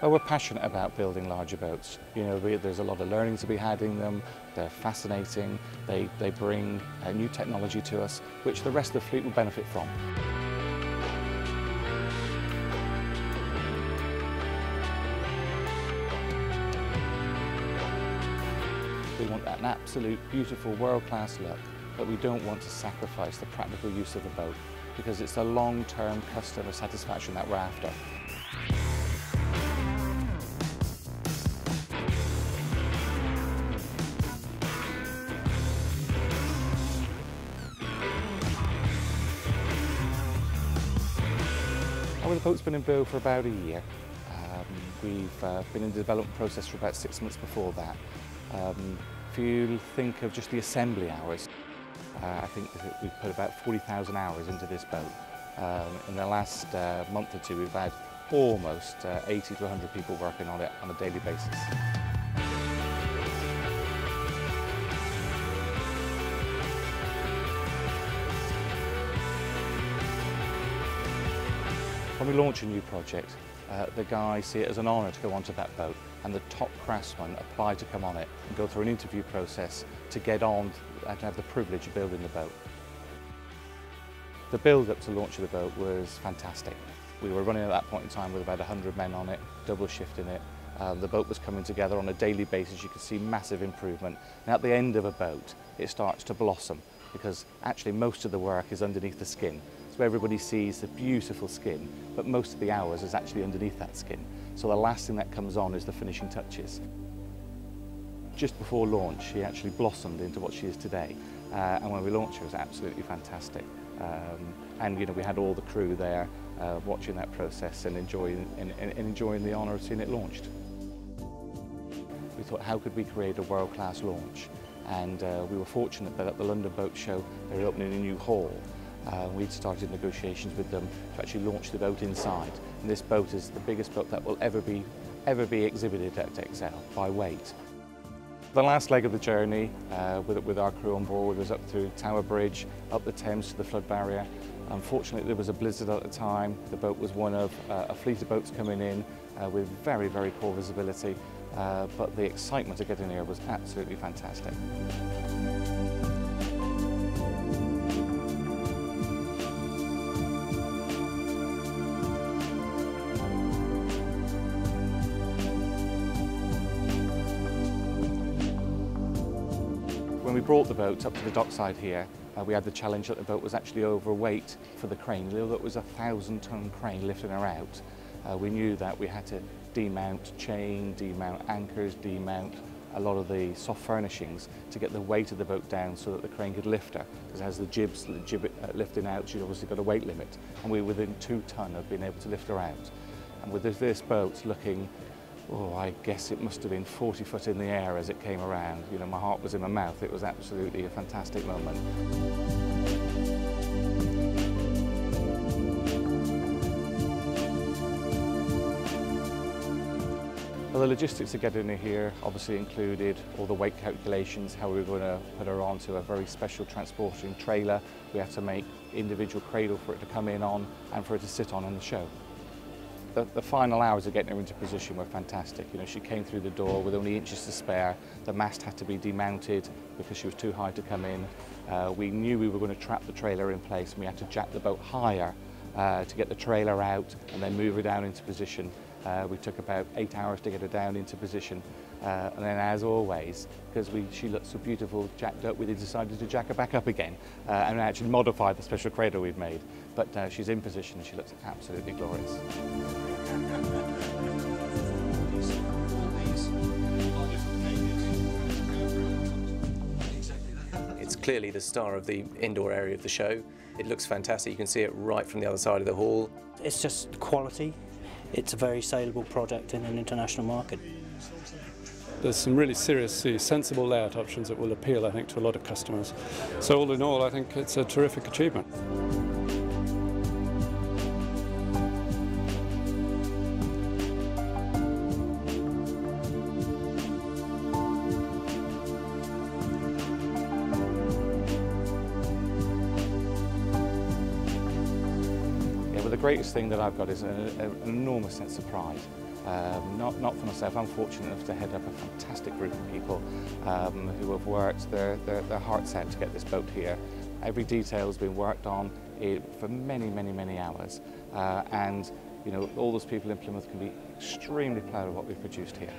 Well, we're passionate about building larger boats. You know, there's a lot of learning to be had in them. They're fascinating. They bring new technology to us, which the rest of the fleet will benefit from. We want an absolute, beautiful, world-class look, but we don't want to sacrifice the practical use of the boat, because it's the long-term customer satisfaction that we're after. Well, the boat's been in build for about a year. We've been in the development process for about 6 months before that. If you think of just the assembly hours, I think that we've put about 40,000 hours into this boat. In the last month or two, we've had almost 80 to 100 people working on it on a daily basis. When we launch a new project, the guys see it as an honour to go onto that boat, and the top craftsmen apply to come on it and go through an interview process to get on and to have the privilege of building the boat. The build-up to launch of the boat was fantastic. We were running at that point in time with about 100 men on it, double shifting it. The boat was coming together on a daily basis. You could see massive improvement. And at the end of a boat, it starts to blossom, because actually most of the work is underneath the skin. So everybody sees the beautiful skin, but most of the hours is actually underneath that skin. So the last thing that comes on is the finishing touches. Just before launch, she actually blossomed into what she is today. And when we launched her, it was absolutely fantastic. And you know, we had all the crew there watching that process and enjoying the honour of seeing it launched. We thought, how could we create a world-class launch? And we were fortunate that at the London Boat Show, they were opening a new hall. We'd started negotiations with them to actually launch the boat inside. And this boat is the biggest boat that will ever be exhibited at XL by weight. The last leg of the journey with our crew on board was up through Tower Bridge, up the Thames to the flood barrier. Unfortunately, there was a blizzard at the time. The boat was one of a fleet of boats coming in with very, very poor visibility. But the excitement of getting here was absolutely fantastic. When we brought the boat up to the dockside here, we had the challenge that the boat was actually overweight for the crane. Although it was a 1,000-ton crane lifting her out, we knew that we had to demount chain, demount anchors, demount a lot of the soft furnishings to get the weight of the boat down so that the crane could lift her. Because as the gibbet lifting out, she's obviously got a weight limit, and we were within 2 ton of being able to lift her out. And with this boat looking, oh, I guess it must have been 40 foot in the air as it came around. You know, my heart was in my mouth. It was absolutely a fantastic moment. Well, the logistics of getting her here obviously included all the weight calculations, how we were going to put her onto a very special transporting trailer. We had to make individual cradle for it to come in on and for her to sit on in the show. The final hours of getting her into position were fantastic. You know, she came through the door with only inches to spare. The mast had to be demounted because she was too high to come in. We knew we were going to trap the trailer in place, and we had to jack the boat higher to get the trailer out and then move her down into position. We took about 8 hours to get her down into position. And then, as always, because she looked so beautiful jacked up, we decided to jack her back up again and actually modify the special cradle we've made. But she's in position and she looks absolutely glorious. It's clearly the star of the indoor area of the show. It looks fantastic. You can see it right from the other side of the hall. It's just quality. It's a very saleable product in an international market. There's some really seriously sensible layout options that will appeal, I think, to a lot of customers. So all in all, I think it's a terrific achievement. The greatest thing that I've got is an enormous sense of pride. Not for myself. I'm fortunate enough to head up a fantastic group of people who have worked their hearts out to get this boat here. Every detail has been worked on for many hours, and you know, all those people in Plymouth can be extremely proud of what we've produced here.